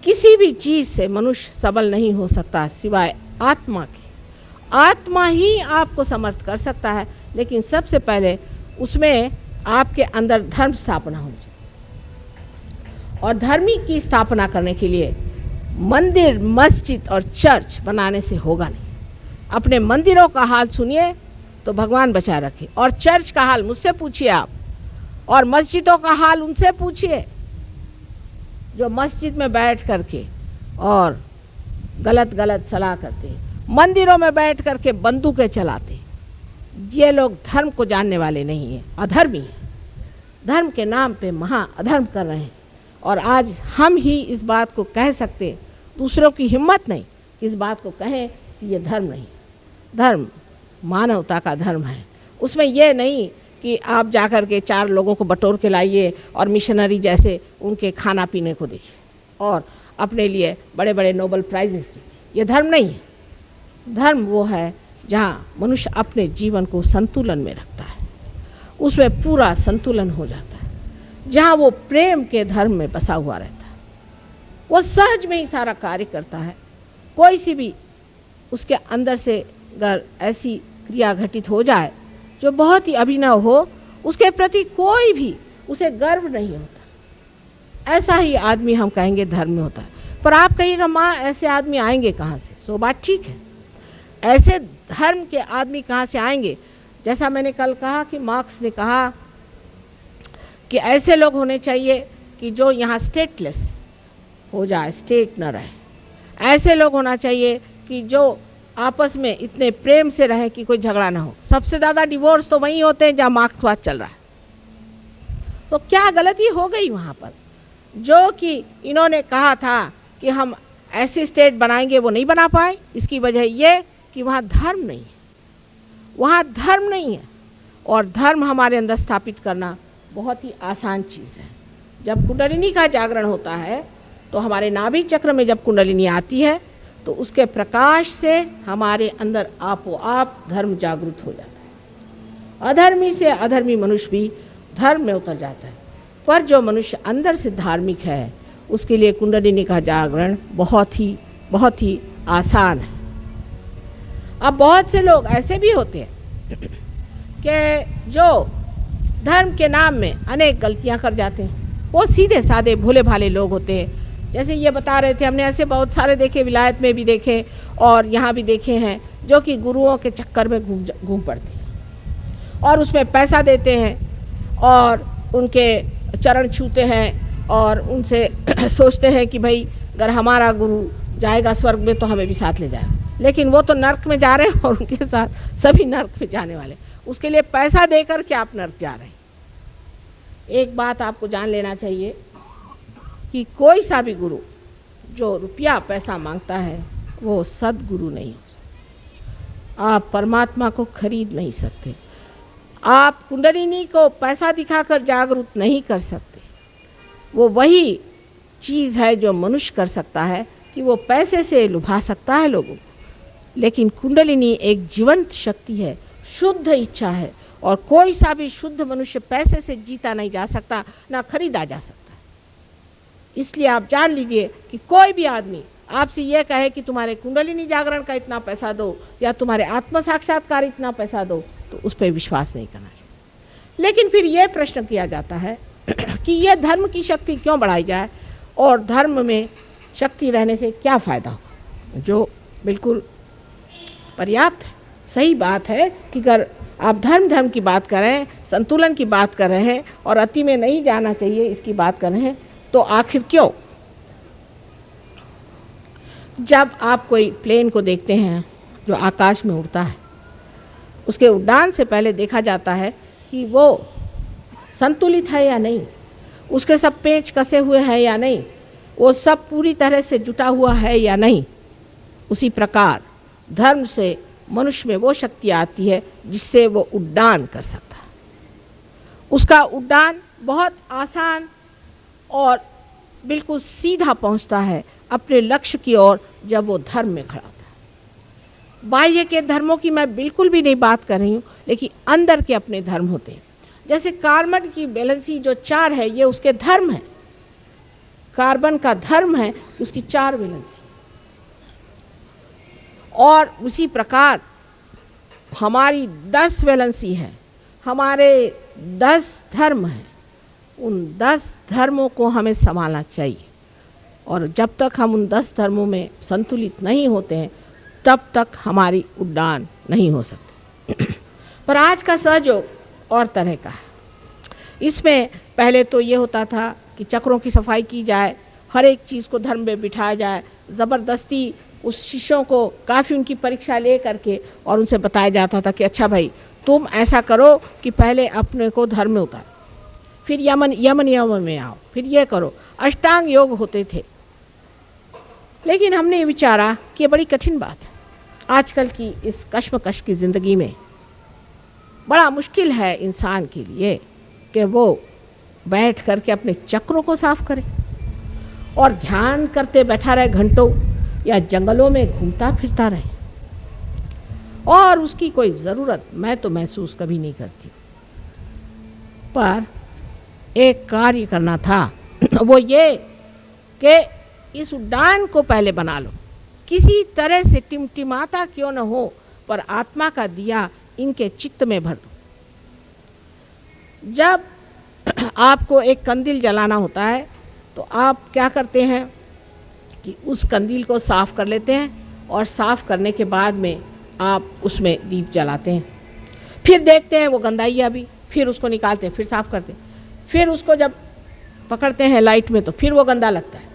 किसी भी चीज़ से मनुष्य सबल नहीं हो सकता सिवाय आत्मा के। आत्मा ही आपको समर्थ कर सकता है, लेकिन सबसे पहले उसमें आपके अंदर धर्म स्थापना होनी चाहिए। और धर्मी की स्थापना करने के लिए मंदिर, मस्जिद और चर्च बनाने से होगा नहीं। अपने मंदिरों का हाल सुनिए तो भगवान बचा रखे, और चर्च का हाल मुझसे पूछिए आप, और मस्जिदों का हाल उनसे पूछिए जो मस्जिद में बैठ करके और गलत गलत सलाह करते, मंदिरों में बैठ करके बंदूकें चलाते। ये लोग धर्म को जानने वाले नहीं हैं, अधर्मी हैं, धर्म के नाम पे महा अधर्म कर रहे हैं। और आज हम ही इस बात को कह सकते, दूसरों की हिम्मत नहीं कि इस बात को कहें कि ये धर्म नहीं। धर्म मानवता का धर्म है। उसमें ये नहीं कि आप जाकर के 4 लोगों को बटोर के लाइए और मिशनरी जैसे उनके खाना पीने को देखिए और अपने लिए बड़े बड़े नोबेल प्राइजेस दीजिए। ये धर्म नहीं है। धर्म वो है जहाँ मनुष्य अपने जीवन को संतुलन में रखता है, उसमें पूरा संतुलन हो जाता है, जहाँ वो प्रेम के धर्म में बसा हुआ रहता है। वो सहज में ही सारा कार्य करता है। कोई सी भी उसके अंदर से अगर ऐसी क्रिया घटित हो जाए जो बहुत ही अभिनव हो, उसके प्रति कोई भी उसे गर्व नहीं होता, ऐसा ही आदमी हम कहेंगे धर्म में होता है। पर आप कहिएगा माँ ऐसे आदमी आएंगे कहाँ से? सो बात ठीक है, ऐसे धर्म के आदमी कहाँ से आएंगे? जैसा मैंने कल कहा कि मार्क्स ने कहा कि ऐसे लोग होने चाहिए कि जो यहाँ स्टेटलेस हो जाए, स्टेट न रहे। ऐसे लोग होना चाहिए कि जो आपस में इतने प्रेम से रहे कि कोई झगड़ा ना हो। सबसे ज़्यादा डिवोर्स तो वहीं होते हैं जहाँ मार्क्सवाद चल रहा है। तो क्या गलती हो गई वहाँ पर? जो कि इन्होंने कहा था कि हम ऐसी स्टेट बनाएंगे, वो नहीं बना पाए। इसकी वजह ये कि वहाँ धर्म नहीं है, वहाँ धर्म नहीं है। और धर्म हमारे अंदर स्थापित करना बहुत ही आसान चीज़ है। जब कुंडलिनी का जागरण होता है तो हमारे नाभि चक्र में जब कुंडलिनी आती है तो उसके प्रकाश से हमारे अंदर आपो आप धर्म जागृत हो जाता है। अधर्मी से अधर्मी मनुष्य भी धर्म में उतर जाता है। पर जो मनुष्य अंदर से धार्मिक है उसके लिए कुंडलिनी का जागरण बहुत ही आसान है। अब बहुत से लोग ऐसे भी होते हैं कि जो धर्म के नाम में अनेक गलतियां कर जाते हैं। वो सीधे साधे भोले भाले लोग होते हैं। जैसे ये बता रहे थे, हमने ऐसे बहुत सारे देखे, विलायत में भी देखे और यहाँ भी देखे हैं, जो कि गुरुओं के चक्कर में घूम पड़ते हैं और उसमें पैसा देते हैं और उनके चरण छूते हैं और उनसे सोचते हैं कि भाई अगर हमारा गुरु जाएगा स्वर्ग में तो हमें भी साथ ले जाएगा। लेकिन वो तो नर्क में जा रहे हैं और उनके साथ सभी नर्क में जाने वाले। उसके लिए पैसा देकर के आप नर्क जा रहे हैं। एक बात आपको जान लेना चाहिए कि कोई सा भी गुरु जो रुपया पैसा मांगता है वो सद्गुरु नहीं हो सकता। आप परमात्मा को खरीद नहीं सकते। आप कुंडलिनी को पैसा दिखाकर जागरूक नहीं कर सकते। वो वही चीज़ है जो मनुष्य कर सकता है कि वो पैसे से लुभा सकता है लोगों को। लेकिन कुंडलिनी एक जीवंत शक्ति है, शुद्ध इच्छा है, और कोई सा भी शुद्ध मनुष्य पैसे से जीता नहीं जा सकता, ना खरीदा जा सकता। इसलिए आप जान लीजिए कि कोई भी आदमी आपसे यह कहे कि तुम्हारे कुंडलिनी जागरण का इतना पैसा दो या तुम्हारे आत्म साक्षात्कार इतना पैसा दो, तो उस पर विश्वास नहीं करना चाहिए। लेकिन फिर यह प्रश्न किया जाता है कि यह धर्म की शक्ति क्यों बढ़ाई जाए और धर्म में शक्ति रहने से क्या फ़ायदा हो, जो बिल्कुल पर्याप्त है। सही बात है कि अगर आप धर्म की बात कर रहे हैं, संतुलन की बात कर रहे हैं और अति में नहीं जाना चाहिए इसकी बात कर रहे हैं, तो आखिर क्यों? जब आप कोई प्लेन को देखते हैं जो आकाश में उड़ता है, उसके उड़ान से पहले देखा जाता है कि वो संतुलित है या नहीं, उसके सब पेंच कसे हुए हैं या नहीं, वो सब पूरी तरह से जुटा हुआ है या नहीं। उसी प्रकार धर्म से मनुष्य में वो शक्ति आती है जिससे वो उड्डान कर सकता है। उसका उड्डान बहुत आसान और बिल्कुल सीधा पहुंचता है अपने लक्ष्य की ओर जब वो धर्म में खड़ा होता है। बाह्य के धर्मों की मैं बिल्कुल भी नहीं बात कर रही हूँ, लेकिन अंदर के अपने धर्म होते हैं। जैसे कार्मट की बैलेंसी जो 4 है, ये उसके धर्म है। कार्बन का धर्म है कि उसकी 4 वैलेंसी, और उसी प्रकार हमारी 10 वैलेंसी है, हमारे 10 धर्म हैं। उन 10 धर्मों को हमें संभालना चाहिए, और जब तक हम उन 10 धर्मों में संतुलित नहीं होते हैं तब तक हमारी उड़ान नहीं हो सकती। पर आज का सहयोग और तरह का है। इसमें पहले तो ये होता था कि चक्रों की सफाई की जाए, हर एक चीज़ को धर्म में बिठाया जाए, ज़बरदस्ती उस शिष्यों को काफ़ी उनकी परीक्षा ले करके और उनसे बताया जाता था कि अच्छा भाई तुम ऐसा करो कि पहले अपने को धर्म में उतारो, फिर यमन में आओ, फिर ये करो। अष्टांग योग होते थे। लेकिन हमने ये विचारा कि ये बड़ी कठिन बात है। आजकल की इस कश्मकश की ज़िंदगी में बड़ा मुश्किल है इंसान के लिए कि वो बैठ करके अपने चक्रों को साफ करे और ध्यान करते बैठा रहे घंटों, या जंगलों में घूमता फिरता रहे, और उसकी कोई ज़रूरत मैं तो महसूस कभी नहीं करती। पर एक कार्य करना था, वो ये कि इस उड़ान को पहले बना लो, किसी तरह से टिमटिमाता क्यों न हो, पर आत्मा का दिया इनके चित्त में भर दो। जब आपको एक कंदील जलाना होता है तो आप क्या करते हैं कि उस कंदील को साफ़ कर लेते हैं, और साफ़ करने के बाद में आप उसमें दीप जलाते हैं, फिर देखते हैं वो गंदाइयाँ भी, फिर उसको निकालते हैं, फिर साफ़ करते हैं, फिर उसको जब पकड़ते हैं लाइट में तो फिर वो गंदा लगता है।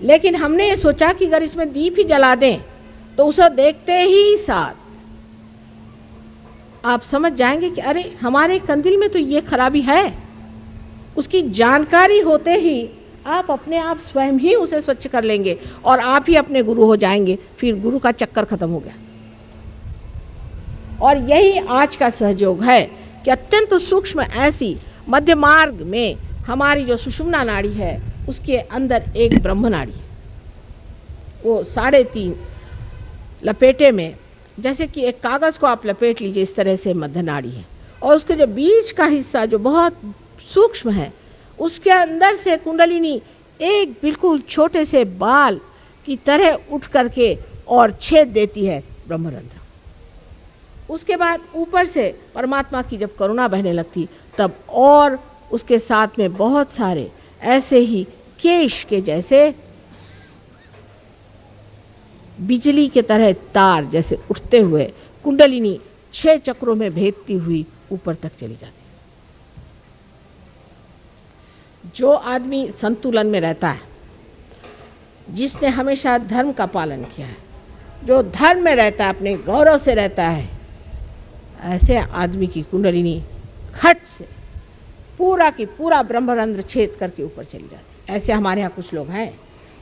लेकिन हमने ये सोचा कि अगर इसमें दीप ही जला दें तो उसे देखते ही साथ आप समझ जाएंगे कि अरे हमारे कंदील में तो ये खराबी है। उसकी जानकारी होते ही आप अपने आप स्वयं ही उसे स्वच्छ कर लेंगे और आप ही अपने गुरु हो जाएंगे। फिर गुरु का चक्कर खत्म हो गया। और यही आज का सहयोग है कि अत्यंत सूक्ष्म ऐसी मध्य मार्ग में हमारी जो सुषुम्ना नाड़ी है उसके अंदर एक ब्रह्म नाड़ी है। वो 3.5 लपेटे में, जैसे कि एक कागज़ को आप लपेट लीजिए, इस तरह से मध्य नाड़ी है। और उसके जो बीच का हिस्सा जो बहुत सूक्ष्म है, उसके अंदर से कुंडलिनी एक बिल्कुल छोटे से बाल की तरह उठ करके और छेद देती है ब्रह्मरंध्र। उसके बाद ऊपर से परमात्मा की जब करुणा बहने लगती तब और उसके साथ में बहुत सारे ऐसे ही केश के जैसे बिजली के तरह तार जैसे उठते हुए कुंडलिनी 6 चक्रों में भेदती हुई ऊपर तक चली जाती है। जो आदमी संतुलन में रहता है, जिसने हमेशा धर्म का पालन किया है, जो धर्म में रहता है, अपने गौरव से रहता है, ऐसे आदमी की कुंडलिनी खट से पूरा की पूरा ब्रह्मरंध्र छेद करके ऊपर चली जाती है। ऐसे हमारे यहाँ कुछ लोग हैं,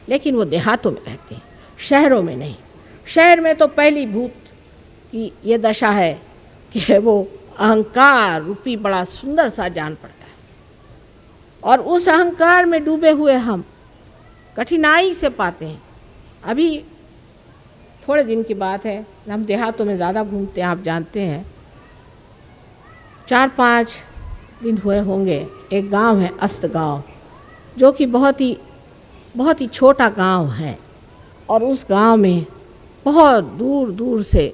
लेकिन वो देहातों में रहते हैं, शहरों में नहीं। शहर में तो पहली भूत की ये दशा है कि वो अहंकार रूपी बड़ा सुंदर सा जान पड़ता है, और उस अहंकार में डूबे हुए हम कठिनाई से पाते हैं। अभी थोड़े दिन की बात है, हम देहातों में ज़्यादा घूमते हैं, आप जानते हैं। 4-5 दिन हुए होंगे, एक गांव है अस्त गांव, जो कि बहुत ही छोटा गांव है। और उस गांव में बहुत दूर दूर से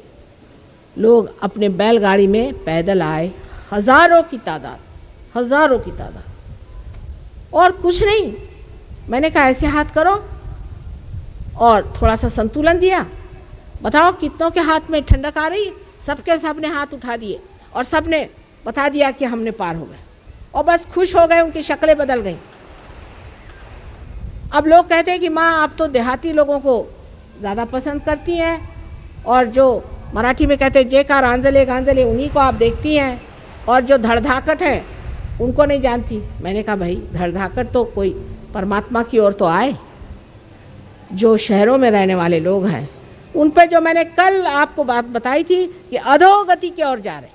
लोग अपने बैलगाड़ी में पैदल आए, हज़ारों की तादाद। और कुछ नहीं, मैंने कहा ऐसे हाथ करो, और थोड़ा सा संतुलन दिया। बताओ कितनों के हाथ में ठंडक आ रही, सबके सबने हाथ उठा दिए और सबने बता दिया कि हमने पार हो गए, और बस खुश हो गए, उनकी शक्लें बदल गई। अब लोग कहते हैं कि माँ आप तो देहाती लोगों को ज़्यादा पसंद करती हैं, और जो मराठी में कहते हैं जेकार आंजले गांजले उन्हीं को आप देखती हैं, और जो धड़धाकट है उनको नहीं जानती। मैंने कहा भाई धड़धाकट तो कोई परमात्मा की ओर तो आए। जो शहरों में रहने वाले लोग हैं उन पे जो मैंने कल आपको बात बताई थी कि अधोगति की ओर जा रहे,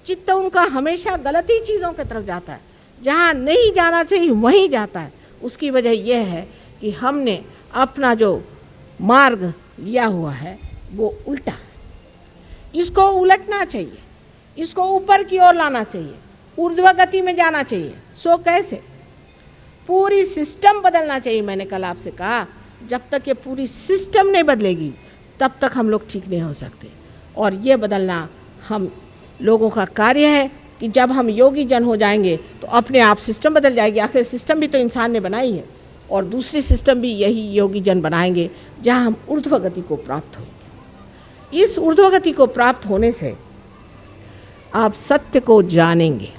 चित्त उनका हमेशा गलत ही चीज़ों की तरफ जाता है, जहाँ नहीं जाना चाहिए वहीं जाता है। उसकी वजह यह है कि हमने अपना जो मार्ग लिया हुआ है वो उल्टा है। इसको उलटना चाहिए, इसको ऊपर की ओर लाना चाहिए, ऊर्ध्व गति में जाना चाहिए। सो कैसे? पूरी सिस्टम बदलना चाहिए। मैंने कल आपसे कहा जब तक ये पूरी सिस्टम नहीं बदलेगी तब तक हम लोग ठीक नहीं हो सकते। और ये बदलना हम लोगों का कार्य है कि जब हम योगी जन हो जाएंगे तो अपने आप सिस्टम बदल जाएगी। आखिर सिस्टम भी तो इंसान ने बनाई है और दूसरी सिस्टम भी यही योगी जन बनाएंगे जहाँ हम ऊर्ध्वगति को प्राप्त होंगे। इस ऊर्ध्वगति को प्राप्त होने से आप सत्य को जानेंगे,